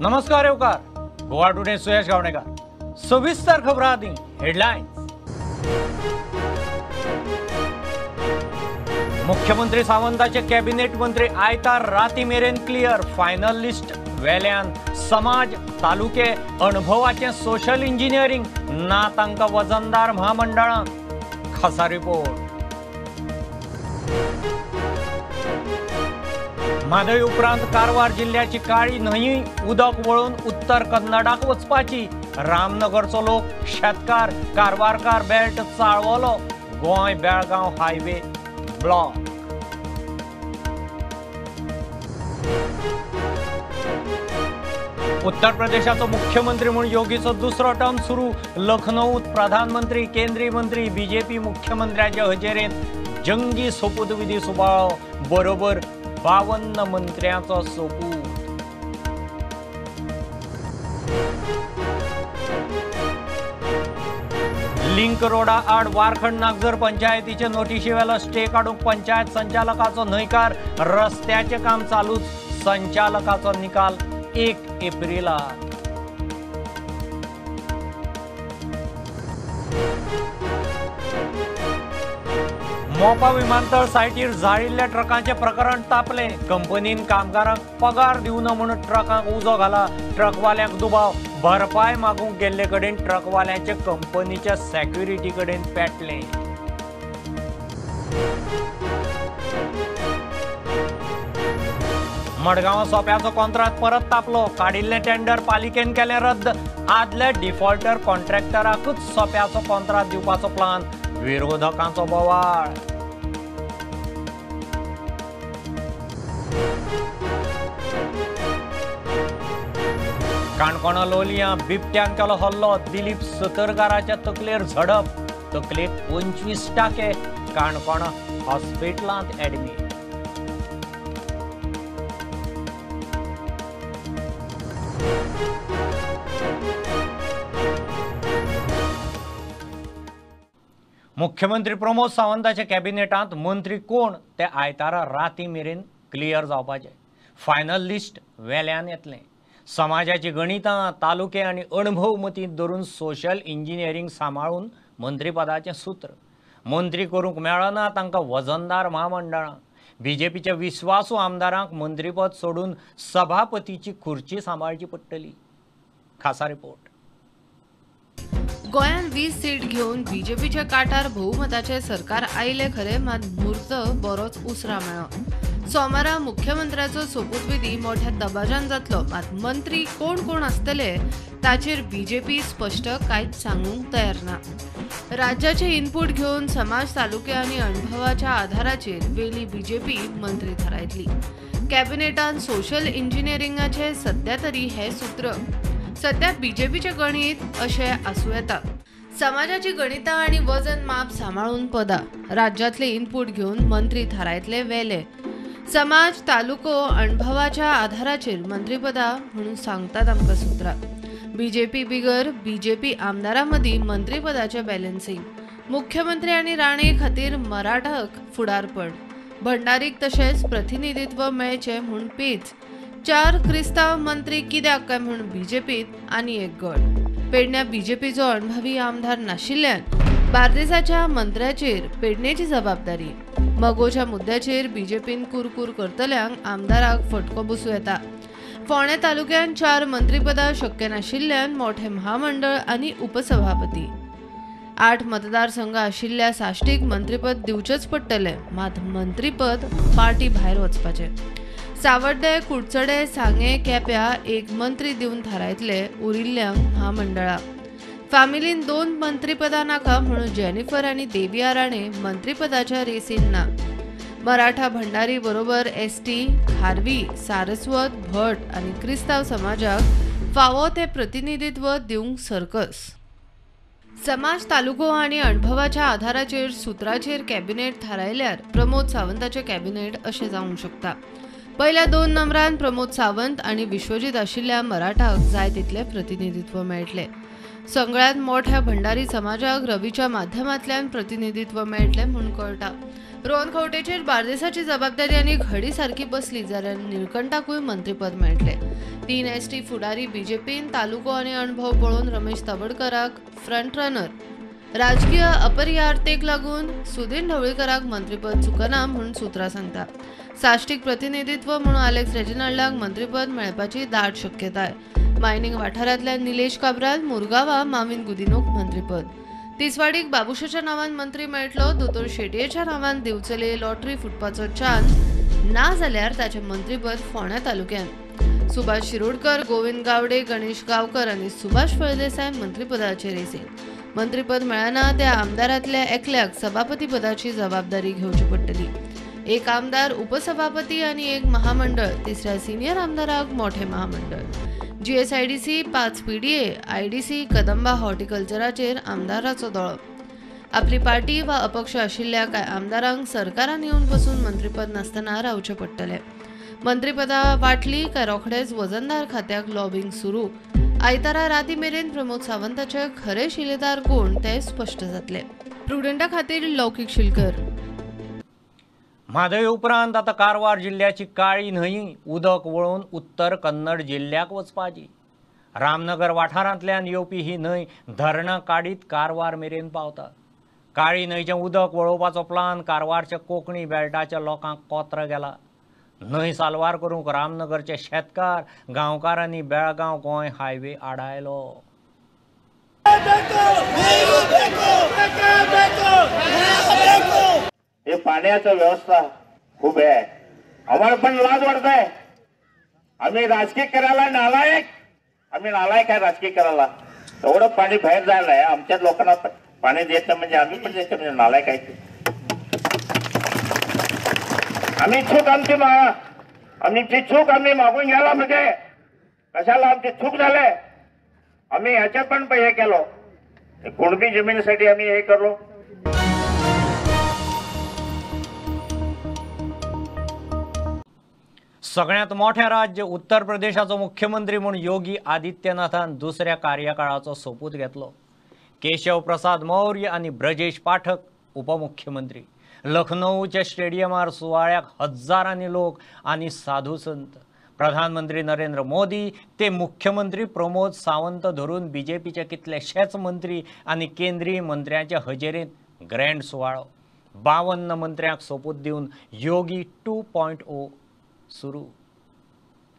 नमस्कार येवकार गोवा टुडे सुयश गावणेकर सविस्तर खबर आदी हेडलाइन्स। मुख्यमंत्री सावंताचे कॅबिनेट मंत्री आयतार राती मेरेन क्लियर फायनल लिस्ट वेल्यान समाज तालुके अणभवाचे सोशल इंजिनियरिंग ना तांका वजनदार महामंडळां खासा रिपोर्ट। म्हादय उपरांत कारवार जिल्ह्याची काळी न्हंय उदक वळून उत्तर कन्नडाक वचपाची रामनगरचो लोक शेतकार Karwarkar belt चाळवलो Goa Belgaum highway block. उत्तर प्रदेशाचो मुख्यमंत्री म्हणून योगीचो दुसरो टर्म सुरू लखनौत प्रधानमंत्री केंद्रीय मंत्री बीजेपी मुख्यमंत्र्याच्या हजेरेंत जंगी सोपूतविधी सुबाळो बरोबर 52 मंत्र्यांचो सोपूत। लिंक रोडा आड वारखंड नागझर पंचायतीचे नोटीशी वेलो स्टे काडूंक पंचायत संचालकाचो न्हयकार रस्त्याचे काम चालूच संचालकाचो निकाल 1 एप्रिलाक। मोपा विमानतळ सायटीर जाळिल्ल्या ट्रकांचे प्रकरण तापले। कंपनीन कामगारांक पगार दिवना म्हणून ट्रकांक उजो घाला। ट्रकवाल्यांक दुबाव भरपाय मागूंक गेल्ले कडेन ट्रकवाल्यांचे कंपनीच्या सेक्युरिटी कडेन पेटले। मडगांव सोप्याचो कॉन्ट्रॅक्ट परत तापलो। काडिल्ले टेंडर पालिकेन केले रद्द। आदल्या डिफॉल्टर कॉन्ट्रॅक्टराकूच सोप्याचो कॉन्ट्रॅक्ट दिवपाचो प्लान विरोधकांचो बोवाळ। काणकोणा लोलयां बिबट्यान केलो हल्लो। दिलीप सतरकाराच्या तकलेर झडप। तकलेक 25 टाके। काणकोणा हॉस्पिटलांत ऍडमिट। मुख्यमंत्री प्रमोद सावंताच्या कॅबिनेटांत मंत्री कोण ते आयतारा राती मेरेन क्लियर जावपाचे। फायनल लिस्ट वेल्यान येतले। समाजाची गणितां तालुके आनी अणभव मतींत धरून सोशल इंजिनियरिंग सांबाळून मंत्रीपदाचें सूत्र मंत्री करूंक मेळना तांकां वजनदार महामंडळां। बीजेपीच्या विस्वासू आमदारांक मंत्रीपद सोडून सभापतीची खुर्ची सांबाळची पडटली। खासा रिपोर्ट। गोंयान 20 सीट घेऊन बीजेपीच्या काटार बहुमताचे सरकार आयले खरे, मात मुहूर्त बरोच उसरा मेळ्ळो। सोमारा मुख्यमंत्र्याचो सोपूतविधी मोठ्या दबाज्यान जातलो, मात मंत्री कोण कोण आसतले ताचेर बीजेपी स्पष्ट कांयच सांगूंक तयार ना। राज्याचे इनपूट घेऊन समाज तालुके आनी अणभवाच्या आधाराचेर वेली बीजेपी मंत्री थारायतली। कॅबिनेटान सोशल इंजिनियरिंगाचे सध्या तरी हे सूत्र सध्या बीजेपीचे गणित अशे आसूं येता। समाजाची गणितां आनी वजन माप सांबाळून पदां राज्यातले इनपूट घेऊन मंत्री थारायतले वेले। समाज तालुको अणभवाच्या आधाराचेर मंत्रीपदां म्हणून सांगतात आमकां सुत्रां। बीजेपी बिगर बीजेपी आमदारां मदीं मंत्रीपदाचें बॅलन्सिंग। मुख्यमंत्री आनी राणे खातीर मराठाक फुडारपण। भंडारीक तशेंच प्रतिनिधित्व मेळचें म्हूण पेच। 4 क्रिस्ताव मंत्री कित्याक काय म्हूण बीजेपीत आनी एक गट। पेडण्या बीजेपीचो अणभवी आमदार नाशिल्ल्यान बार्देसाच्या मंत्र्याचेर पेडणेची जबाबदारी। मगोच्या मुद्द्याचेर बीजेपीन कुरकुर करतल्यांक आमदाराक फटको बसूं येता। फोंडे तालुक्यान 4 मंत्रीपदां शक्य नाशिल्ल्यान मोठे महामंडळ आनी उपसभापती। 8 मतदारसंघ आशिल्ल्या साश्टीक मंत्रीपद दिवचेच पडटले, मात मंत्रीपद पार्टी भायर वचपाचें। सावड्डे कुडचडे सांगे केप्या एक मंत्री दिवन थारायतले, उरिल्ल्यांक महामंडळां। फॅमिलीन 2 मंत्रीपदां नाका म्हणून जेनिफर आनी देविया राणे मंत्रीपदाच्या रेसीन ना। मराठा भंडारी बरोबर एसटी खारवी सारस्वत भट आनी क्रिस्ताव समाजाक फावो ते प्रतिनिधित्व दिवंक सर्कस। समाज तालुको आनी अणभवाच्या आधाराचेर सुत्राचेर कॅबिनेट थारायल्यार प्रमोद सावंताचे कॅबिनेट अशें जावंक शकता। पहिल्या 2 नंबरान प्रमोद सावंत आणि विश्वजीत आशिल्ल्या मराठाक जाय तितले प्रतिनिधित्व मेळटले। सगळ्यात मोठ्या भंडारी समाजाक रवीच्या माध्यमांतल्यान प्रतिनिधित्व मेळटलें म्हूण कळटा. रोहन खंवटेचेर बार्देसाची जबाबदारी आनी घडी सारकी बसली जाल्यार निळकंठाकूय मंत्रीपद मेळटलें. 3 एसटी फुडारी बीजेपीन तालुको आनी अणभव पळोवन रमेश ताबडकाराक फ्रंट रनर, राजकीय अपरिहार्यतेक लागून सुदीन ढवळीकराक मंत्रीपद चुकना म्हूण सुत्रां सांगता. साश्टीक प्रतिनिधित्व म्हणून अलेक्स रेजिनाल्डाक मंत्रीपद मेळपाची दाट शक्यताय. मायनिंग वाठारांतल्या निलेश काब्राल, मुरगांवां माविन गुदिनोक मंत्रीपद. तिसवाडीक बाबुशाच्या नांवान मंत्री मेळटलो. दोतोर शेटयेच्या नांवान दिवचले लॉटरी फुटपाचो चान्स ना जाल्यार ताचें मंत्रीपद फोंड्या तालुक्यात. सुभाष शिरोडकर, गोविंद गावडे, गणेश गांवकर आनी सुभाष फळदेसाय मंत्रीपदाचेर येसीन. मंत्रीपद मेळना त्या आमदारांतल्या एकल्याक सभापती पदाची जबाबदारी घेवची पडटली. एक आमदार उपसभापती आनी एक महामंडळ, तिसऱ्या सिनियर आमदाराक मोठे महामंडळ. GSIDC, 5 PDA, IDC, Kadamba हॉर्टिकल्चराचेर आमदाराचो दळो. आपली पार्टी वा अपक्ष आशिल्ल्या कांय आमदारांक सरकारान येवन बसून मंत्रीपद नासतना रावचें पडटलें. मंत्रीपदा वाटली काय रोखडेच वजनदार खात्याक लॉबिंग सुरू. आयतारा राती मेरेन प्रमोद सावंताचे खरे शिलेदार कोण ते स्पश्ट जातले. प्रुडंटा खातीर लौकीक शिलकर. म्हादय उपरांत आतां कारवार जिल्ल्याची काळी न्हंय उदक वळोवन उत्तर कन्नड जिल्ल्याक वचपाची. रामनगर वाठारांतल्यान येवपी ही न्हंय धरणां काडीत कारवार मेरेन पावता. काळी न्हंयचें उदक वळोवपाचो प्लान कारवारच्या कोंकणी बेल्टाच्या लोकांक कोत्र गेला. न्हंय सालवार करूंक रामनगरचे शेतकार, गांवकार आनी बेळगांव गोंय हायवे आडायलो. हे पाण्याचं व्यवस्था खूप आहे. आम्हाला पण लाज वाटतंय. आम्ही राजकीय करायला नालायक, आम्ही नालायक आहे राजकीय करायला. एवढं पाणी बाहेर जायला आहे. आमच्या लोकांना पाणी देत नाही म्हणजे आम्ही पण देत म्हणजे नालायक आहे. आमची चूक आम्ही मागून घ्यायला म्हणजे कशाला आमची चूक झाले. आम्ही ह्याच्यात पण हे केलो, कुणबी जमिनीसाठी आम्ही हे करलो. सगळ्यात मोठ्या राज्य उत्तर प्रदेशाचो मुख्यमंत्री म्हूण योगी आदित्यनाथान दुसऱ्या कार्यकाळाचो सोपूत घेतलो. केशव प्रसाद मौर्य आनी ब्रजेश पाठक उपमुख्यमंत्री. लखनौच्या स्टेडियमार सुवाळ्याक हजारांनी लोक आनी साधू संत. प्रधानमंत्री नरेंद्र मोदी ते मुख्यमंत्री प्रमोद सावंत धरून बीजेपीचे कितलेशेच मंत्री आनी केंद्रीय मंत्र्यांच्या हजेरेंत ग्रँड सुवाळो. 52 मंत्र्यांक सोपूत दिवन योगी 2.0 शुरू.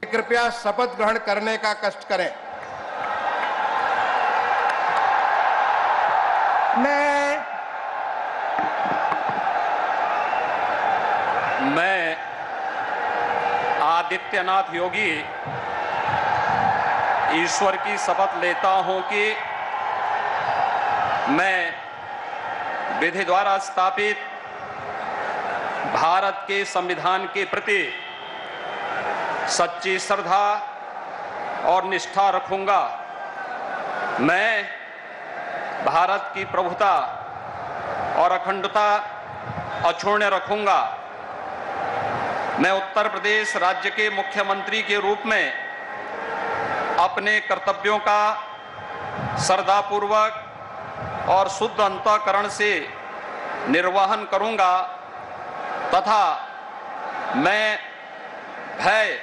कृपया शपथ ग्रहण करने का कष्ट करें. मैं आदित्यनाथ योगी ईश्वर की शपथ लेता हूं कि मैं विधि द्वारा स्थापित भारत के संविधान के प्रति सच्ची श्रद्धा और निष्ठा रखूंगा. मैं भारत की प्रभुता और अखंडता अक्षुण्ण रखूंगा. मैं उत्तर प्रदेश राज्य के मुख्यमंत्री के रूप में अपने कर्तव्यों का श्रद्धापूर्वक और शुद्ध अंतःकरण से निर्वहन करूंगा तथा मैं भय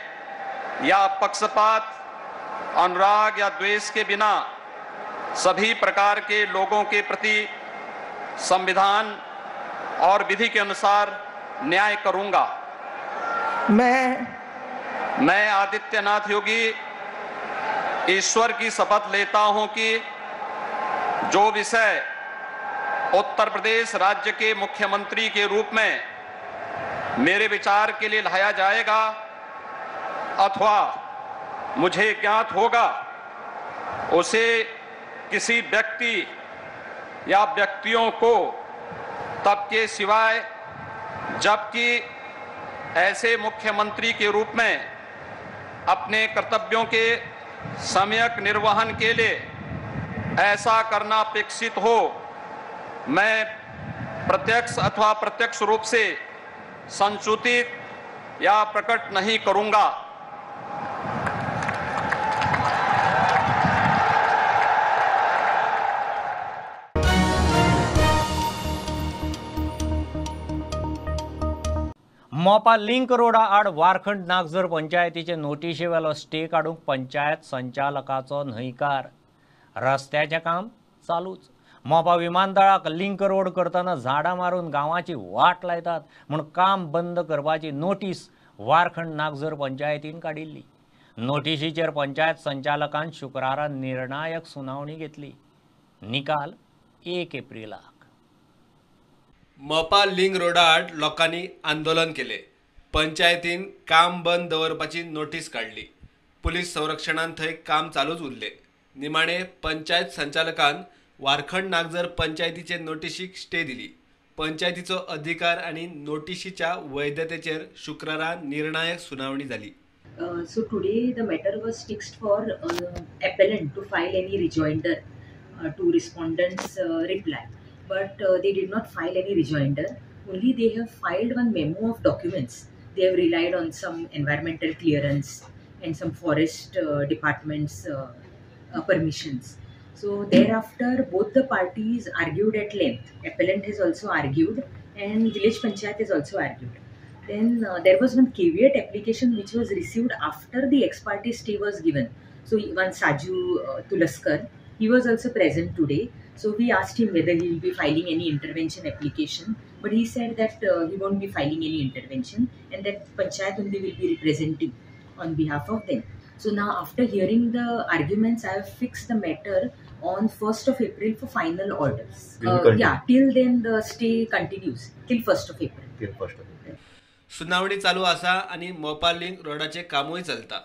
या पक्षपात, अनुराग या द्वेष के बिना सभी प्रकार के लोगों के प्रति संविधान और विधि के अनुसार न्याय करूंगा. मैं आदित्यनाथ योगी ईश्वर की शपथ लेता हूं कि जो विषय उत्तर प्रदेश राज्य के मुख्यमंत्री के रूप में मेरे विचार के लिए लाया जाएगा अथवा मुझे ज्ञात होगा उसे किसी व्यक्ति या व्यक्तियों को तब के सिवाय जबकि ऐसे मुख्यमंत्री के रूप में अपने कर्तव्यों के सम्यक निर्वहन के लिए ऐसा करना अपेक्षित हो, मैं प्रत्यक्ष अथवा प्रत्यक्ष रूप से संसूचित या प्रकट नहीं करूंगा. मोपा लिंक रोडा आड वारखंड नागझर पंचायतीचे नोटीशे वेलो स्टे काडूंक पंचायत संचालकाचो न्हयकार. रस्त्याचें काम चालूच. मोपा विमानतळाक लिंक रोड करतना झाडां मारून गांवाची वाट लायतात म्हूण काम बंद करपाची नोटीस वारखंड नागझर पंचायतीन काडिल्ली. नोटीशीचेर पंचायत संचालकान शुक्रारा निर्णायक सुनावणी घेतली. निकाल 1 एप्रिलाक. मोपा लिंक रोडा आड लोकांनी आंदोलन केले. पंचायतीन काम बंद दवरपाची नोटीस काढली. पुलीस संरक्षणान थंय काम चालूच उरले. निमाणे पंचायत संचालकान वारखंड नागझर पंचायतीचे नोटीशीक स्टे दिली. पंचायतीचो अधिकार आणि नोटीशीच्या वैधतेचेर शुक्रारा निर्णायक सुनावणी झाली. So today the matter was fixed for appellant to file any rejoinder to respondents' reply, but they did not file any rejoinder. Only they have filed one memo of documents. They have relied on some environmental clearance and some forest departments permissions. So thereafter both the parties argued at length. Appellant has also argued and village panchayat has also argued. Then there was one caveat application which was received after the ex parte stay was given. So one Saju Tulaskar, he was also present today. So we asked him whether he will be filing any intervention application, but he said that he won't be filing any intervention and that Panchayat only will be representing on behalf of them. So now after hearing the arguments, I have fixed the matter on 1st of April for final orders. Till then the stay continues till 1st of April. सुनावणी चालू आसा आणि मोपा link रोडाचे कामूय चलता.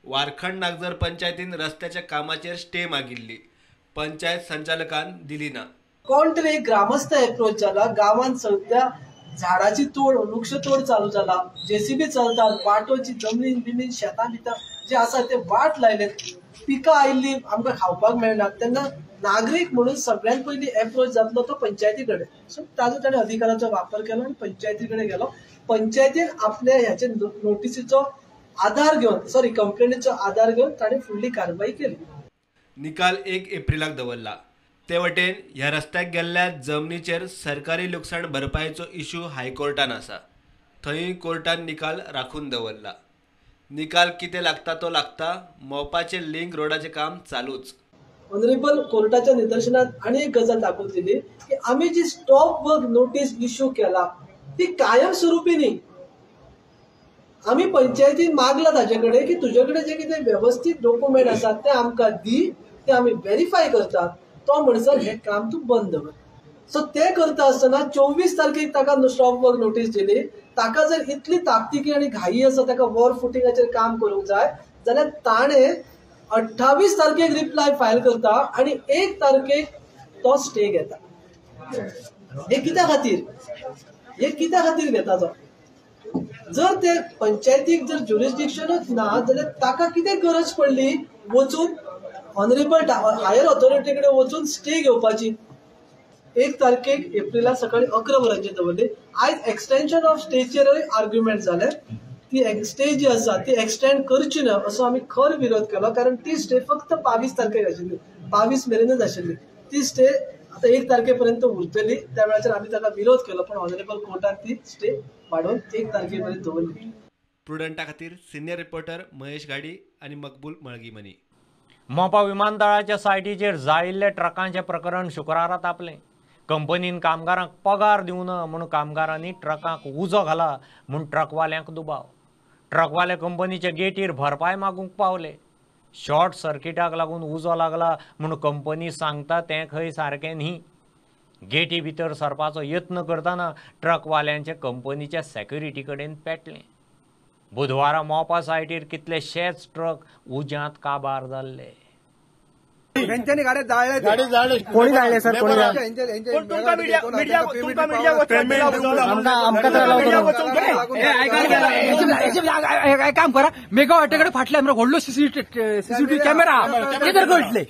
वारखंड नागझर पंचायतीन रस्त्याच्या कामाचेर stay मागिल्ली. Panchayat संचालकान दिली ना. कोण तरी एक ग्रामस्थ अप्रोच जाला. गावात सध्या झाडाची तोड वृक्ष तोड चालू जाला. जेसीबी चलतात. वाटोची जमीन बिमीन शेतां भितर जे आसा ते वाट लायलेत. पिकां आयिल्ली आमकां खावपाक मेळना. तेन्ना नागरीक म्हणून सगळ्यात पयली अप्रोच जातलो तो पंचायती कडेन. सो ताजो ताणें अधिकाराचो वापर केलो आणि पंचायती कडेन गेलो. पंचायतीन आपल्या ह्याचे नोटीसीचो आधार घेवन कंप्लेनीचो आधार घेवन ताणें फुडली कारवाई केली. निकाल 1 एप्रिलाक दवरला. ते वटेन ह्या रस्त्याक गेल्ल्या जमनीचेर सरकारी लुकसाण भरपायेचो इश्यू हायकोर्टान आसा. थंय कोर्टान निकाल राखून दवरला. निकाल कितें लागता तो लागता. मोपाचे लिंक रोडाचे काम चालूच. ऑनरेबल कोर्टाच्या निदर्शनात आनी एक गजाल दाखोवन दिली की आमी जी स्टॉप वर्क नोटीस इश्यू केला ती कायमस्वरूपी न्ही. आम्ही पंचायतीन मागला ताजे कडेन की तुजे कडेन जे कितें व्यवस्थित डॉक्युमेंट आसात ते आमकां दी. ते आमी व्हेरीफाय करतात. तो म्हणसर हे काम तूं बंद कर. सो ते करता आसतना 24 तारखेक ताका स्टॉप वर्क नोटीस दिली. ताका जर इतली ताकतिकी आनी घाई आसा ताका वॉर फुटिंगाचेर काम करूंक जाय जाल्यार ताणें 28 तारखेक रिप्लाय फायल करता आणि 1 तारखेक तो स्टे घेता. हे कित्या खातीर घेता तो? जर ते पंचायतीक जर ज्युरिस्डिक्शनच ना जाल्यार ताका कितें गरज पडली वचून ऑनरेबल हायर ऑथॉरिटी कडेन वचून स्टे घेवपाची. 1 तारखेक एप्रिलाक सकाळी 11 वरांचेर दवरली. आयज एक्सटेंशन ऑफ स्टेचेर आर्ग्युमेंट जाले. ती स्टे जी आसा ती एक्सटेंड करची ना असो आमी खर विरोध केलो. कारण ती स्टे फक्त 22 तारखेक आशिल्ली. 22 मेरेनच आशिल्ली. ती स्टे आता 1 तारखेपर्यंत उरतली. त्या वेळाचेर आमी ताका विरोध केलो पण ऑनरेबल कोर्टान ती स्टे वाडोवन 1 तारखेपर्यंत दवरली. प्रुडंटा खातीर सिनियर रिपोर्टर महेश गाडी आणि मकबूल मळगीमनी. मोपा विमानतळाच्या सायटीचेर जायिल्ले ट्रकांचें प्रकरण शुक्रारा तापलें. कंपनीन कामगारांक पगार दिवना म्हणून कामगारांनी ट्रकांक उजो घाला म्हूण ट्रकवाल्यांक दुबाव. ट्रकवाले कंपनीचे गेटीर भरपाय मागूंक पावले. शॉर्ट सर्किटाक लागून उजो लागला म्हूण कंपनी सांगता तें खंय सारकें न्ही. गेटी भितर सरपाचो यत्न करतना ट्रकवाल्यांचे कंपनीच्या सेक्युरिटी कडेन पेटलें. बुधवारा मोपा सायटीर कितलेशेच ट्रक उज्यांत काबार जाल्ले. त्यांच्यानी गाडी जाळले. कोणी जाळले सर? कोणी काम करा. मेगा वाटेकडे फाटले आमच्या व्हडलो सीसीटीव्ही कॅमेरा कितें कळटले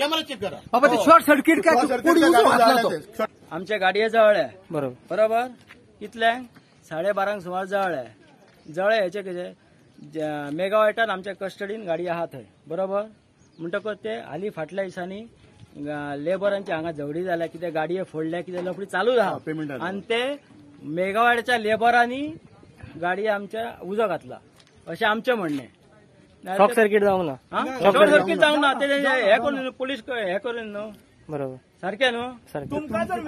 बाबा. ते शॉर्ट सर्किट काय आमच्या गाडये जळ्या. बरोबर इतल्यांक 12:30 सुमार जळ्या हेचे कितें मेगावायटान आमच्या कस्टडीन गाडी आहा थंय. बरोबर म्हणटकच ते हालीं फाटल्या दिसांनी लेबरांची हांगा झगडी जाल्या. कितें गाडये फोडल्या कितें लफडी चालू आहा आणि ते मेगावायटाच्या लेबरांनी गाडी आमच्या उजो घातला अशें आमचें म्हणणें. शॉर्ट सर्किट जावंक ना. शॉर्ट सर्किट जावंक ना ते हे करून पोलीस हे करून न्हू. बरोबर सारकें न्हू. तुमकां जर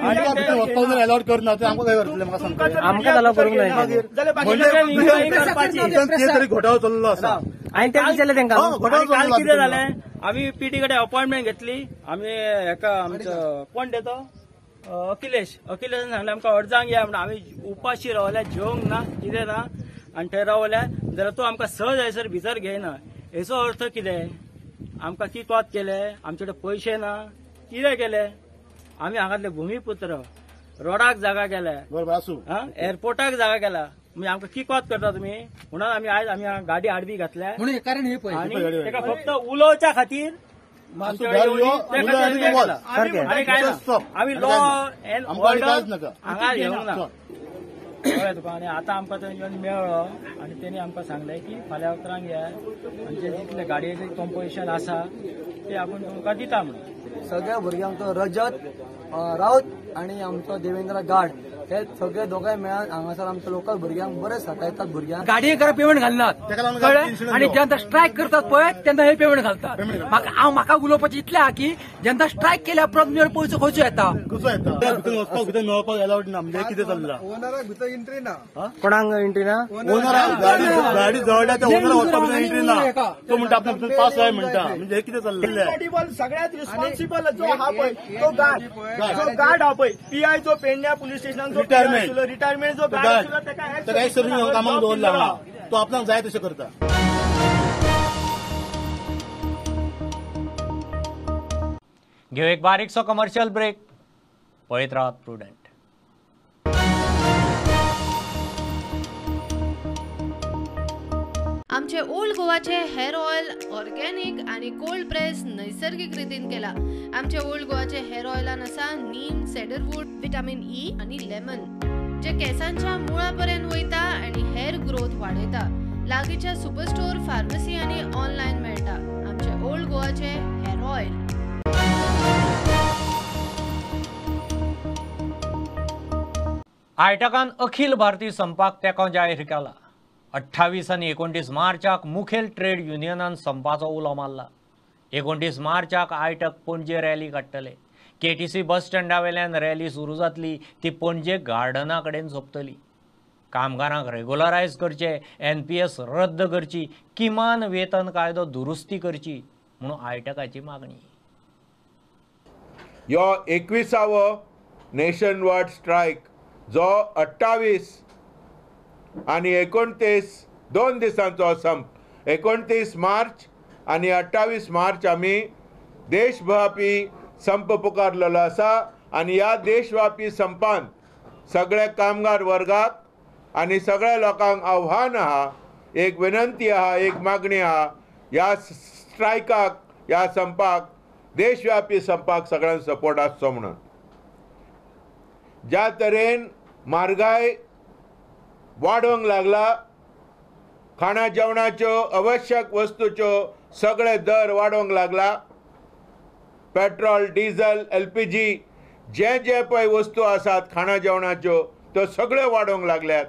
अलॉट करना तर आमकां काय करतले म्हाका सांगता. आमकां जाल्यार करूंक तरी घोटाळो चल्लो आसा. हांवें तें विचारलें तेंकां काल कितें जालें. आमी पीटी कडेन अपॉइंटमेंट घेतली. आमी हेका आमचो कोण देतो अखिलेशान सांगलें आमकां अर्जांक या म्हणून. आमी उपाशी रावल्या जेवंक ना कितें ना आनी थंय रावल्या जाल्यार तूं आमकां सहज हैसर भितर घेयना. हेचो अर्थ कितें. आमकां कितवात केलें. आमचे कडेन पयशे ना कितें केलें. आमी हांगातले भुमिपुत्र रोडाक जागा केल्या एअरपोर्टाक जागा केला म्हणजे आमकां किकवात करता तुमी म्हणून आमी गाडी आडवी घातल्या आनी तेका फक्त उलोवच्या खातीर आमी लॉ एंड ऑर्डर हांगा येवंक ना. कळ्ळें तुका. आनी आतां आमकां थंय येवन मेळ्ळो आनी तेणी आमकां सांगलें की फाल्यां उतरांक या आनी जे जितले गाडयेचें कॉम्पोजिशन आसा ते आपूण तुमकां दिता म्हणून. सगळ्या भुरग्यांक तो रजत राऊत आणि आमचो देवेंद्र गाड हे सगळे दोगांय मेळून हांगासर आमच्या लोकल भुरग्यांक बरे सतायतात. भुरग्यांक गाडये करा पेमेंट घालनात कळ्ळें. आनी जेन्ना स्ट्रायक करतात पळय तेन्ना हे पेमेंट घालतात. म्हाका उलोवपाचें इतलें आहा की जेन्ना स्ट्रायक केल्या उपरांत मेळ पयसो खंयचो येता. भितर वचपाक भितर मेळपाक अलाउड ना. म्हणजे कितें चल्लां. ओनराक भितर एंट्री ना. कोणाक एंट्री ना. ओनराक गाडी जवळल्या त्या ओनराक वचपाक एंट्री ना. तो म्हणटा आपल्या भितर पास जाय म्हणटा. म्हणजे हे कितें चल्लें. सगळ्यात रिस्पॉन्सिबल जो हा पळय तो गार्ड हा पळय पीआय जो पेडण्या पोलीस स्टेशनाक रिटायरमेंट जो गार्ड ताका एक सर्वीस कामाक दवरला. तो आपणाक जाय तशें करता. घेऊ एक बारीकसो कमर्शियल ब्रेक. पळयत रावत प्रुडंट. आमचे ओल्ड गोवाचे हेअर ऑयल ऑर्गॅनिक आणि कोल्ड प्रेस नैसर्गिक रितीन केला. आमचे ओल्ड गोवाचे हेअर ऑइलान आसा नीम, सेडरवूड, विटामिन ई आणि लेमन जे केसांच्या मुळापर्यंत वयता आणि हेअर ग्रोथ वाडयता. लागींच्या सुपरस्टोर, फार्मसी आणि ऑनलाईन मेळटा. आमचे old गोवाचे hair oil. आयटकान Akhil Bharatiya संपाक तेंको जाहीर केला. 28 आनी 29 मार्चाक मुखेल ट्रेड युनियनान संपाचो उलो मारला. 29 मार्चाक आयटक पणजे रॅली काडटले. केटीसी बस स्टँडा वयल्यान रॅली सुरू जातली. ती पणजे गार्डना कडेन सोंपतली. कामगारांक रेग्युलरायज करचे, NPS रद्द करची, किमान वेतन कायदो दुरुस्ती करची म्हणून आयटकाची मागणी. ह्यो 21वो नेशन वायड स्ट्रायक जो 28 आणि 29 दोन दिसांचो संप. 29 मार्च आणि 28 मार्च आमी देशव्यापी संप पुकारलेलो आसा. आणि ह्या देशव्यापी संपान सगळे कामगार वर्गाक आणि सगळ्या लोकांक आव्हान आहा, एक विनंती आहा, एक मागणी आहा. ह्या स्ट्रायकाक, ह्या संपाक, देशव्यापी संपाक सगळ्यांक सपोर्ट आसचो म्हणून. ज्या तरेन म्हारगाय वाडोंक लागला, खाणा जेवणाच्यो आवश्यक वस्तूच्यो सगळे दर वाडोंक लागला. पेट्रोल, डिझल, LPG जे पळय वस्तू आसात खाणा जेवणाच्यो त्यो सगळ्यो वाडोंक लागल्यात.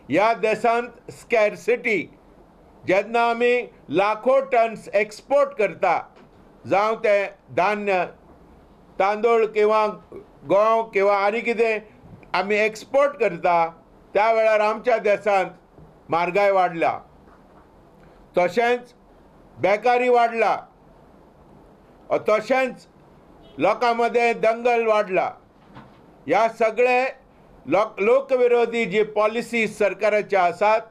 ह्या देशांत स्कॅरसिटी जेन्ना आमी लाखो टन्स एक्सपोर्ट करता, जावं ते धान्य, तांदूळ किंवा गंव किंवा आनी कितें आमी एक्सपोर्ट करता, त्या वेळार आमच्या देशांत म्हारगाय वाडला. तशेंच बेकारी वाडला. तशेंच लोकां मदें दंगल वाडला. ह्या सगळे लोकविरोधी जी पॉलिसीज सरकाराचे आसात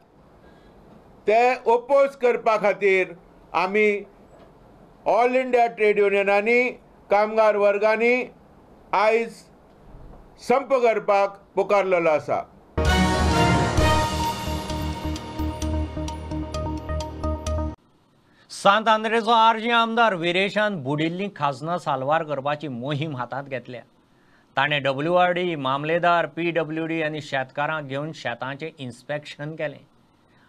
ते ओपोज करपा खातीर आमी ऑल इंडिया ट्रेड युनियनांनी, कामगार वर्गांनी आयज संप करपाक पुकारलेलो आसा. सांत आंद्रेचो आर्जी आमदार विरेशान बुडिल्ली खाजना साल्वार करपाची मोहीम हातांत घेतल्या. ताणें WRD, मामलेदार, PWD आनी शेतकारांक घेवन शेतांचें इन्स्पेक्शन केलें.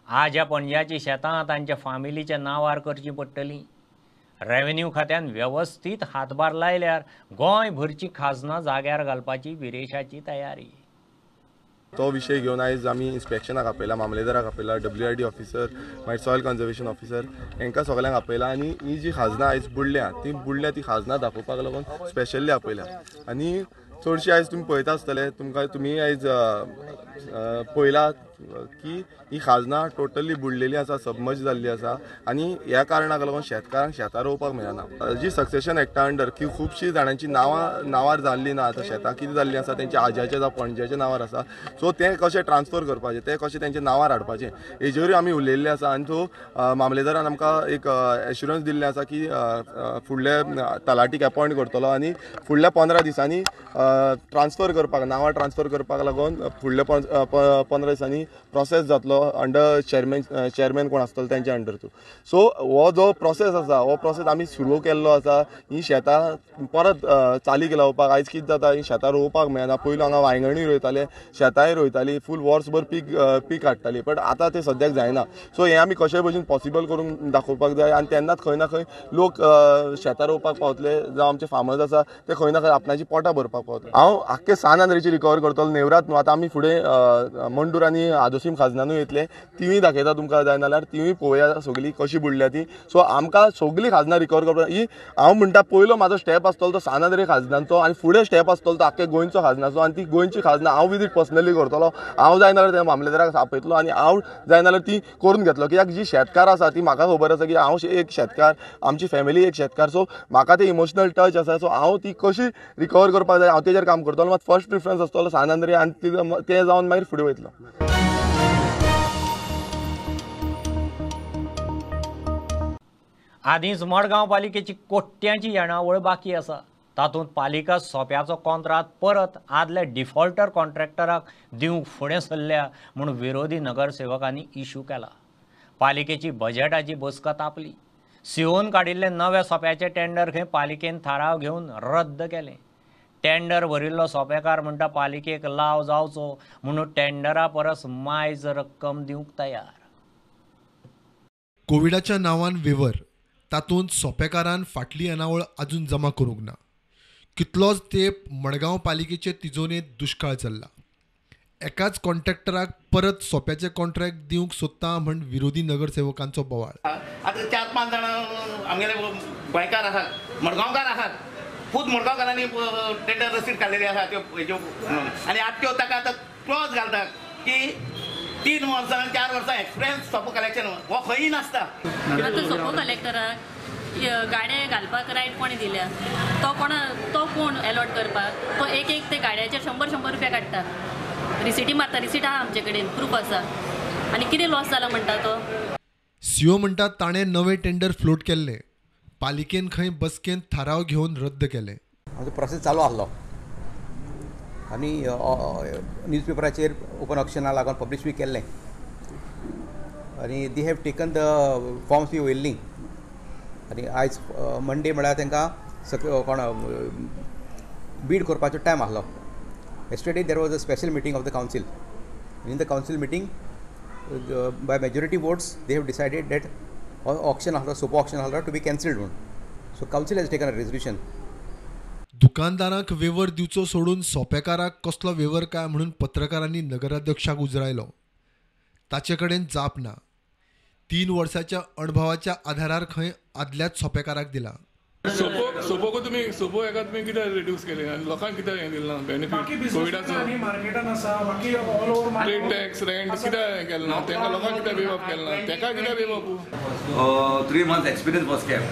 आज ह्या पणज्याची शेतां तांच्या फामिलीच्या नांवार करची पडटलीं. रेव्हेन्यू खात्यान वेवस्थीत हातभार लायल्यार गोंयभरची खाजना जाग्यार घालपाची विरेशाची तयारी. तो विशय घेवन आयज आमी इन्स्पेक्शनाक आपयला, मामलेदाराक आपयला, WID ऑफिसर, मागीर सॉयल कन्जर्वेशन ऑफिसर हांकां सगळ्यांक आपयला आनी ही जी खाजनां आयज बुडल्या ती खाजनां दाखोवपाक लागून स्पेशली आपयल्या. आनी चडशी आयज तुमी पळयता आसतले, तुमी आयज पळयला की ही खाजनां टोटली बुडलेली आसा, सबमर्ज जाल्ली आसा आनी ह्या कारणाक लागून शेतकारांक शेतां रोवपाक मेळना. जी सक्सेशन एक्टा अंडर की खुबशीं जाणांची नांवार जाल्ली ना, आतां शेतां कितें जाल्लीं आसा तेंच्या आज्याच्या जावं पणज्याच्या नांवार आसा. सो तें कशें ट्रान्सफर करपाचें, तें कशें तेंच्या नांवार हाडपाचें हेजेरूय आमी उलयल्ले आसा. आनी तो मामलेदारान आमकां एक एश्युरन्स दिल्लें आसा की फुडले तलाटीक अपॉयंट करतलो आनी फुडल्या 15 दिसांनी ट्रान्सफर करपाक, नांवां ट्रान्सफर करपाक लागून फुडल्या 15 दिसांनी प्रोसेस जातलो अंडर चेअरमॅन कोण आसतलो तेंच्या अंडर थ्रू. सो हो जो प्रोसेस आसा हो प्रोसेस आमी सुरू केल्लो आसा. ही शेतां परत चालीक लावपाक आयज कितें जाता, ही शेतां रोवपाक मेळना. पयलीं हांगा वांयगणी रोयताले, शेतांय रोयताली, फूल वर्सभर पीक हाडटाली, बट आतां तें सद्याक जायना. सो हें आमी कशे भशेन पॉसिबल करून दाखोवपाक जाय आनी तेन्नाच खंय ना खंय लोक शेतां रोवपाक पावतले, जावं आमचे फार्मर्स आसा ते खंय ना खंय आपणाची पोटां भरपाक पावतले. हांव आख्खे सानांद्रेची रिकवर करतलो, नेवरात न्हू. आतां आमी फुडें मंडूर आनी आदोसीम खाजनानूय येतले, तिवूय दाखयता तुमकां जाय नाल्यार तिवूय पळोवया सगळी कशी बुडल्या ती. सो आमकां सगळीं खाजनां रिकवर करपाक ही हांव म्हणटा पयलो म्हाजो स्टेप आसतलो तो सानांद्रे खाजनांचो आनी फुडें स्टेप आसतलो तो आख्खे गोंयचो खाजनाचो. आनी ती गोंयची खाजनां हांव विजीट पर्सनली करतलो. हांव जाय नाल्यार त्या मामलेदाराक आपयतलो आनी हांव जाय नाल्यार ती करून घेतलो. कित्याक जी शेतकार आसा ती म्हाका खबर आसा की हांव एक शेतकार, आमची फॅमिली एक शेतकार. सो म्हाका ते इमोशनल टच आसा. सो हांव ती कशी रिकवर करपाक जाय हांव तेजेर काम करतलो. मात फर्स्ट प्रिफरन्स आसतलो सानांद्रे आनी ते जावन मागीर फुडें वयतलो. आदींच मडगांव पालिकेची कोट्यांची येणावळ बाकी आसा. तातूंत पालिका सोप्याचो कॉन्ट्राक्ट परत आदल्या डिफॉल्टर कॉन्ट्रॅक्टराक दिवंक फुडें सरल्या म्हूण विरोधी नगरसेवकांनी इश्यू केला. पालिकेची बजेटाची बसका तापली. सिओन काडिल्ले नव्या सोप्याचे टेंडर खंय पालिकेन थाराव घेवन रद्द केले. टेंडर भरिल्लो सोपेकार म्हणटा पालिकेक लाव जावचो म्हणून टेंडरा परस मायज रक्कम दिवंक तयार. कोविडाच्या नांवान वेवर, तातूंत सोपेकारान फाटली येणावळ अजून जमा करूंक ना. कितलोच तेंप मडगांव पालिकेचे तिजोरेंत दुश्काळ चल्ला. एकाच कॉन्ट्रॅक्टराक परत सोप्याचे कॉन्ट्रॅक्ट दिवंक सोदता म्हण विरोधी नगरसेवकांचो बोवाळ. आतां 4-5 जाणां आमगेले गोंयकार आसात, मडगांवकार आसात. खूब मडगांवकारांनी टेंडर रसीद काडलेली आसा त्यो हेज्यो आनी त्यो ताका आतां क्लॉज घालतात की 3 वर्सां 4 वर्सां एक्सपिरियन्स सोपो कलेक्शन हो खंयी नासता. आतां सोपो कलेक्टराक गाडे घालपाक रायट कोणी दिल्या, तो कोण अलॉट करपाक, तो एक ते गाड्याचेर 100-100 रुपया काडटा. रिसिटी मारता, रिसीट आहा आमचे कडेन, प्रूफ आसा. आनी कितें लॉस जाला म्हणटा तो. सीओ म्हणटा ताणें नवे टेंडर फ्लोट केल्ले, पालिकेन खंय बसकेन थाराव घेवन रद्द केले. प्रोसेस चालू आसलो आनी न्यूजपेपराचेर ओपन ऑक्शना लागून पब्लीश बी केल्लें आनी they have taken the forms बी वयल्लीं आनी आयज मंडे म्हळ्यार तांकां कोण बीड करपाचो टायम आसलो. yesterday there was a special meeting of the council. In the council meeting by majority votes they have decided that auction of the soap auction hall to be cancelled. So council has taken a resolution. दुकानदारांक वेवर दिवचो सोडून सोपेकाराक कसलो वेवर काय म्हणून पत्रकारांनी नगराध्यक्षाक उजरायलो. ताचे कडेन जाप ना. 3 वर्साच्या अणभवाच्या आधारार खंय आदल्याच सोपेकाराक दिला. सोपोको तुम्ही कित्याक रिड्यूस केले आनी लोकांक कित्याक हें दिलें ना बेनिफीट कोविडाचो ट्रेड टॅक्स रेंट कित्याक हें केलें ना तांकां लोकांक कित्याक वेव अप केलें ना ताका कित्याक wave up 3 months experience was kept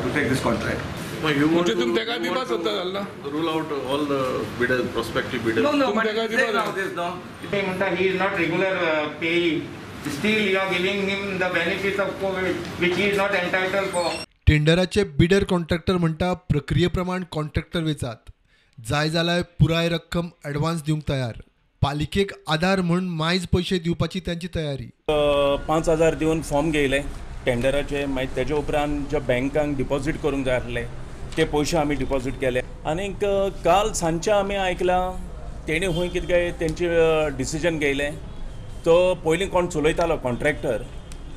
to take this contract. म्हणजे तुम्ही ताका दिवपाक सोदता जालें ना Rule out all the bidders, prospective bidders. No, but they म्हणटा he is not regular payee. Still you are giving him the benefits of COVID which he is not entitled for. टेंडराचे bidder contractor म्हणटा प्रक्रिये प्रमाण contractor वेचात. जाय जाल्यार पुराय रक्कम advance दिवंक तयार. पालिकेक आधार म्हणून मायज पयशे दिवपाची त्यांची तयारी. 5,000 दिवन फॉर्म घेयले टेंडराचे, मागीर तेजे उपरांत ज्या बँकांक डिपॉझीट करूंक जाय आसले ते पयशे आमी डिपॉझीट केले. आनीक काल सांजचे आमी आयकलां तेणी खंय कितें काय तेंचे डिसिजन घेयलें तो पयलीं कोण चलयतालो कॉन्ट्रॅक्टर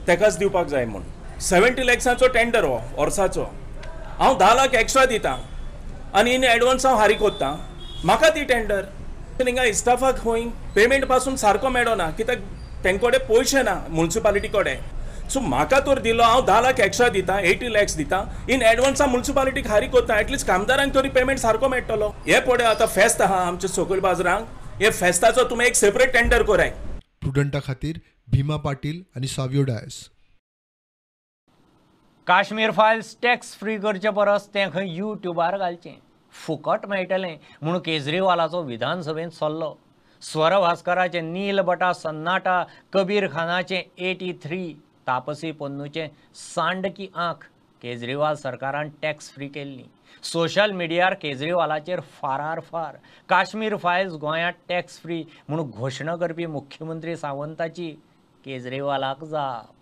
तेकाच दिवपाक जाय म्हूण. 70 लॅक्साचो टेंडर हो वर्साचो. हांव 10 लाख एक्स्ट्रा दितां आनी इन एडवान्स हांव हारी कोत्तां. म्हाका ती टेंडर हिंगा स्टाफाक खंय पेमेंट पासून सारको मेळना कित्याक तेंकोडे पयशे ना म्युनिसिपालिटी कडेन. सो म्हाका तर दिलो हांव 10 लाख एक्स्ट्रा दिता 80 lakhs दिता इन एडवान्सा म्युनिसिपालिटीक हारी कोत्ता एटलीस्ट कामदारांक तरी पेमेंट सारको मेळटलो. हे पळय आतां फेस्त आहा आमच्या सकयल बाजारांक हे फेस्ताचो तुमी एक सेपरेट टेंडर कराय. प्रुडंटा खातीर भीमा पाटील आनी सावियो डायस. काश्मीर फायल्स टॅक्स फ्री करचे परस तें खंय युट्यूबार घालचें फुकट मेळटलें म्हणून केजरीवालाचो विधानसभेंत सल्लो. स्वर भास्कराचे नील बटा सन्नाटा, कबीर खानाचे 83, तापसी पन्नूचे सांड की आंख केजरीवाल सरकारान टॅक्स फ्री केल्ली. सोशल मिडियार केजरीवालाचेर फारार फार. काश्मीर फायल्स गोंयांत टॅक्स फ्री म्हणून घोशणा करपी मुख्यमंत्री सावंताची केजरीवालाक जाप.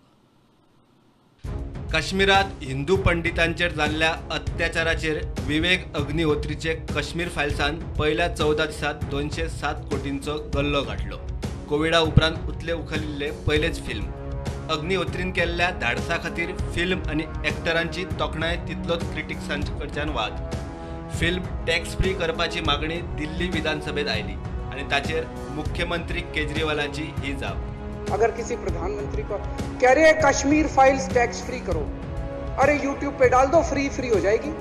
काश्मीरात हिंदू पंडितांचेर जाल्ल्या अत्याचाराचेर विवेक अग्निहोत्रीचे काश्मीर फायल्सान पहिल्या 14 दिसात 207 कोटींचो गल्लो गाठलो. कोविडा उपरांत उतले उखलिल्ले पयलेच फिल्म. अग्निहोत्रीन केल्ल्या धाडसा खातीर फिल्म आनी एक्टरांची तोखणाय तितलोच क्रिटिक्सांचे कडच्यान वाद. फिल्म टॅक्स फ्री करपाची मागणी दिल्ली विधानसभेत आयली आनी ताचेर मुख्यमंत्री केजरीवालाची ही जाप. अगर किसी प्रधानमंत्री को कह रहे हैं कश्मीर फाइल्स टैक्स फ्री करो, अरे यूट्यूब पे डाल दो फ्री हो जाएगी.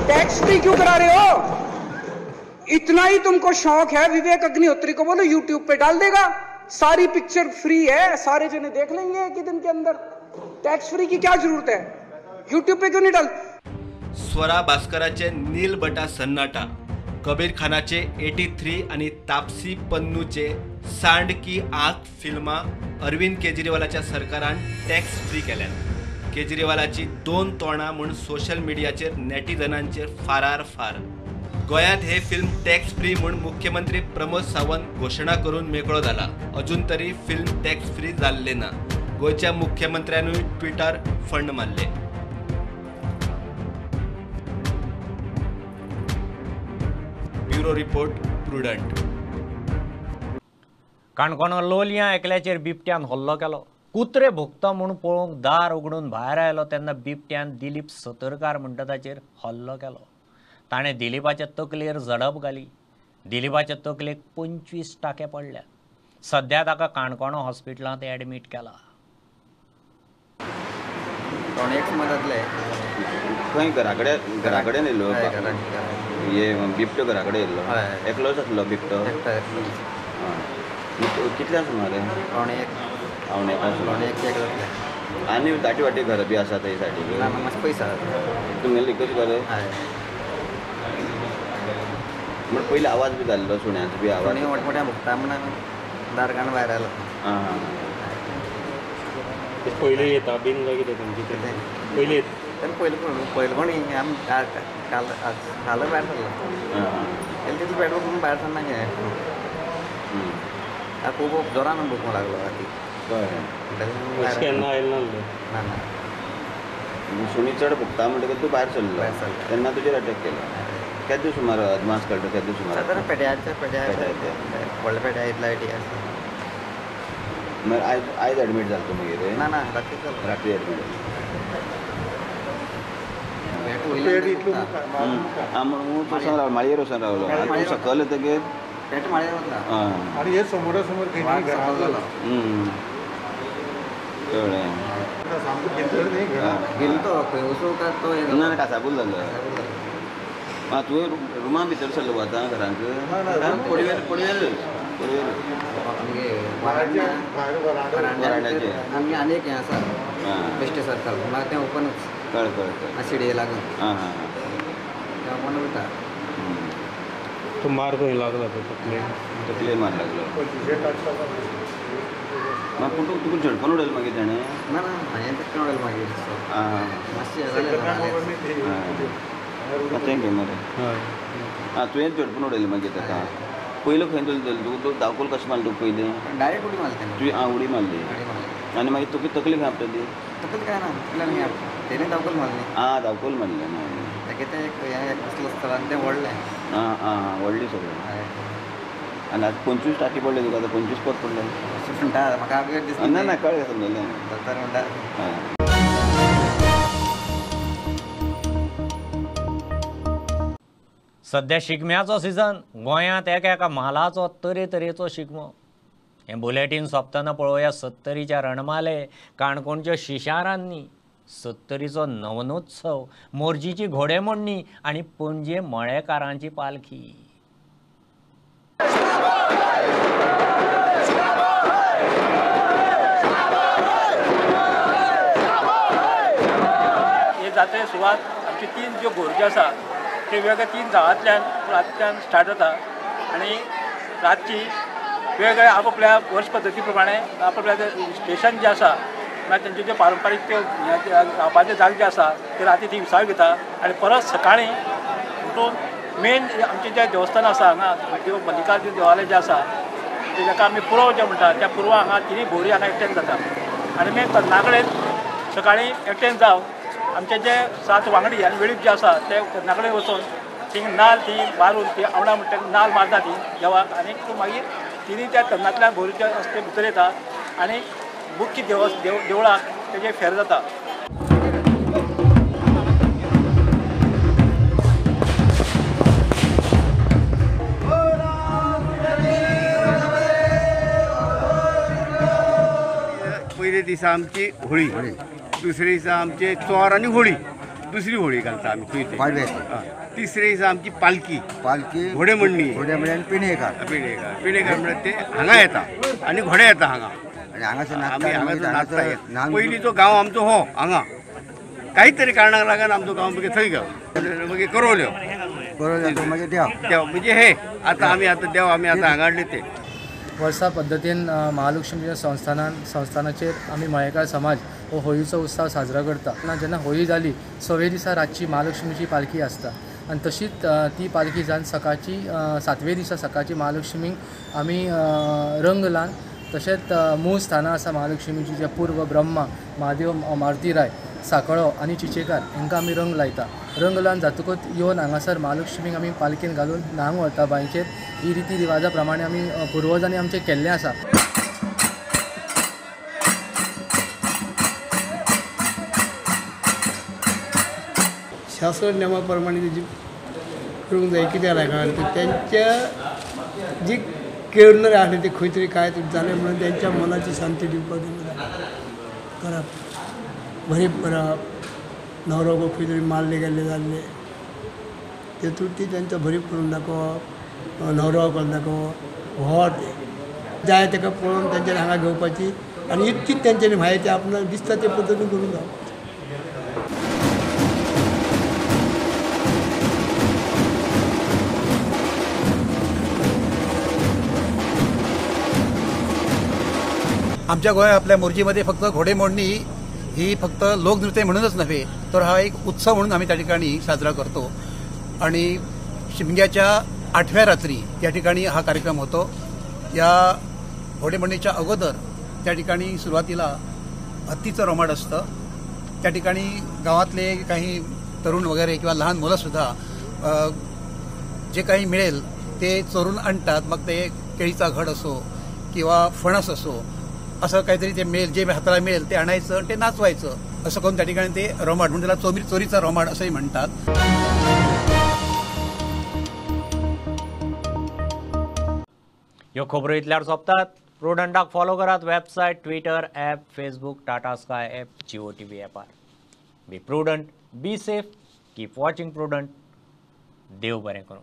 टैक्स फ्री क्यों करा रहे हो? इतना ही तुमको शौक है विवेक अग्निहोत्री को बोलो यूट्यूब पे डाल देगा, सारी पिक्चर फ्री है, सारे जने देख लेंगे एक ही दिन के अंदर. टैक्स फ्री की क्या जरूरत है? यूट्यूब पे क्यों नहीं डाल? स्वरा भास्कराचे नील बटा सन्नाटा, कबीर खानाचे 83 आणि तापसी पन्नूचे सांड की आंख फिल्मा अरविंद केजरीवालाच्या सरकारान टॅक्स फ्री केल्यात. केजरीवालाची 2 तोंडां म्हूण सोशल मिडियाचेर नेटिझनांचेर फारार फार. गोंयांत हे फिल्म टॅक्स फ्री म्हूण मुख्यमंत्री प्रमोद सावंत घोशणा करून मेकळो जाला. अजून तरी फिल्म टॅक्स फ्री जाल्ले ना. गोंयच्या मुख्यमंत्र्यानूय ट्विटर फंड मारले. Bureau report prudent. काणकोणा लोलयां एकल्याचेर बिबट्यान हल्लो केलो. कुत्रे भोगता म्हूण पळोवंक दार उगडून भायर आयलो तेन्ना बिबट्यान दिलीप सतरकार म्हणटा ताचेर हल्लो केलो. ताणें दिलीपाच्या तकलेर झडप घाली. दिलीपाच्या तकलेक 25 टाके पडल्यात. सध्या ताका काणकोणा हॉस्पिटलांत एडमीट केला. खंय घरा कडेन येयलो हे बिबटो घरा कडेन येयल्लो. एकलोच आसलो बिबटो. कितल्या सुमारे आनी दाटी वाटी घर बी आसा थंय सायडीक पयसा तुमी कशी करे म्हण पयलीं आवाज बी जाल्लो सुण्याचो बी आवाज मोठ्या भोगता म्हणून दारकान भायर आयलो. पयलीं येता बीन काय कितें तुमचें पयलीं पयलीं कोणी आमी काल भायर सरलो तितलो पेट्रोल करून भायर सरना गे खूब जोरान भोगूंक लागलो केन्ना आयलो ना सुणी चड भोगता म्हणटकीर तूं भायर सरलो तेन्ना तुजेर अटॅक केलो. केद दीस सुमार अदमास कळटा केद दीस सुमार सादारण पेट्याचे व्हडल्या पेट्या लायटी आसा. मागीर आयज एडमीट जालो तूं मागीर? ना रात्री एडमीट जालो. माळयेर वचून रावलो सकयल येतकीर पेट माळयेर वता आनी हे समोरा समोर गेलो तो खंय वचूं काय तो ना कासाबूल जालो. तुवें रुमा भितर सरलो आतां घरांक पडवेर आमगे आनी एक हें आसा बेश्टे सर्कल म्हाका तें ओपनूच कळ शिडये लागून तें ओपन वयता. तो मार खंय लागला तकले मार लागलो. पूण तुका झडपून उडयलो मागीर ताणें? ना हांवें तेका उडयलो मागीर मातशें थँक यू मरे. तुवें झडपून उडयलें मागीर ताका. पयलो खंय तुका तूं धांवकोल कशें मारलें तुका पयलीं? डायरेक्ट उडी मारली तुवें उडी मारली आनी मागीर तुका तकली खंय आपटली? तकली काय ना तकल्यान तेणें धांवकोल मारली. धांवकोल मारलें ना तें एक कसलो आसता तें व्हडलें व्हडली सगळें. आनी आतां 25 टाकी पडले तुका आतां 25 परत पडले म्हणटा म्हाका दिसता ना कळ्ळें समजलें डॉक्टर म्हणटा. सध्या शिगम्याचो सिजन, गोंयांत एका म्हालाचो तरेतरेचो शिगमो. हें बुलेटीन सोंपतना पळोवया 70च्या रणमाले, काणकोणच्या शिशारांनी 70चो नवनोत्सव, मोरजीची घोडेमोडणी आनी पणजे मळेकारांची पालखी. हे जात्रे सुवात आमची 3 ज्यो घोरज्यो आसा ते वेगळ्या 3 जागांतल्यान रातच्यान स्टार्ट जाता आनी रातची वेगवेगळ्या आपापल्या वर्स पद्दती प्रमाणे आपापल्या स्टेशन जे आसा मागीर तेंचे जे पारंपारीक ते रावपाचे जागे जे आसा ते राती ती विसाळ घेता आनी परत सकाळीं उठून मेन आमचें जें देवस्थान आसा हांगा देव मल्लिकार्जून देवालय जें आसा तेका आमी पुरव जें म्हणटा त्या पुरवा हांगा 3 भोवरी हांगा एकठांय जाता आनी मागीर कर्नाकडेन सकाळीं एकठांय जावन आमचे जे 7 वांगडी आनी वेळीप जे आसा ते कर्नाकडेन वचून थिंग नाल ती मारून ती आवडा म्हणटा नाल मारता ती देवाक आनी मागीर तिनी त्या कर्नातल्या भोवरीच्या रस्ते भितर येता आनी मुख्य देवळाक तेजे फेर जाता. पयले दिसा आमची होळी, दुसरे दिसा आमचे चोर आनी होळी, दुसरी होळी घालता आमी थंय. तिसरे दिसा आमची पालकी घोडेमोडणी आनी पिणेकार म्हणल्यार ते हांगा येता आनी घोडे येता हांगा आनी हांगासर नाचता. पयलींचो गांव आमचो हो हांगा कांय तरी कारणाक लागून आमचो गांव मागीर थंय गेलो मागीर करवल्यो मागीर देव म्हणजे हे आतां आमी आतां देव आमी आतां हांगा हाडले ते. वर्सा पद्दतीन महालक्ष्मीच्या संस्थानाचेर आमी मळेकार समाज हो होळीचो उत्सव साजरो करता. जेन्ना होळी जाली 6व्या दिसा रातची महालक्ष्मीची पालखी आसता आनी तशीच ती पालखी जावन सकाळची 7व्या दिसा सकाळची महालक्ष्मीक आमी रंग लावन तशेंच मूळ स्थानां आसा महालक्ष्मीची जे पूर्व ब्रह्मा महादेव मारुतीराय साकळो आनी चिचेकार हांकां आमी रंग लायता. रंग लावन जातकूच येवन हांगासर महालक्ष्मीक आमी पालखेन घालून न्हांग व्हरता बांयचेर. ही रिती रिवाजा प्रमाणे आमी पुर्वजांनी आमचें केल्लें आसा. शास्त्र नियमा प्रमाणे तेजी करूंक जाय. कित्याक लागून तेंच्या जी केळणारे आसले ते खंय तरी काय तरी जालें म्हणून तेंच्या मनाची शांती दिवपाक करप, भरीप करप, न्हवरो खंय तरी मारले गेल्ले जाल्ले तेतून ती तेंचो भरीप करून दाखोवप, न्हवरो करून दाखोवप, व्हड जाय ताका पळोवन तेंच्यानी हांगा घेवपाची आनी इतकीच तेंच्यांनी म्हायती आपणाक दिसता ते पद्दतीन करून जावप. आमच्या गोंया आपल्या मोरजीमध्ये फक्त घोडेमोडणी ही फक्त लोकनृत्य म्हणूनच नव्हे तर हा एक उत्सव म्हणून आम्ही त्या ठिकाणी साजरा करतो आणि शिमग्याच्या 8व्या रात्री त्या ठिकाणी हा कार्यक्रम होतो. या घोडेमोडणीच्या अगोदर त्या ठिकाणी सुरुवातीला हत्तीचं रोमाड असतं. त्या ठिकाणी गावातले काही तरुण वगैरे किंवा लहान मुलंसुद्धा जे काही मिळेल ते चोरून आणतात. मग ते केळीचा घड असो किंवा फणस असो असं काहीतरी ते मिळेल, जे हाताला मिळेल ते आणायचं आणि ते नाचवायचं. असं करून त्या ठिकाणी ते रोमाड म्हणजे त्याला चोरीचा रोमाड असंही म्हणतात. ह्यो खबरो इतल्यार सोंपतात. प्रुडंटाक फॉलो करात. Website, Twitter, app, Facebook, Tata Sky app, Jio TV ॲपार. Be prudent, be safe, keep watching Prudent. देव बरें करूं.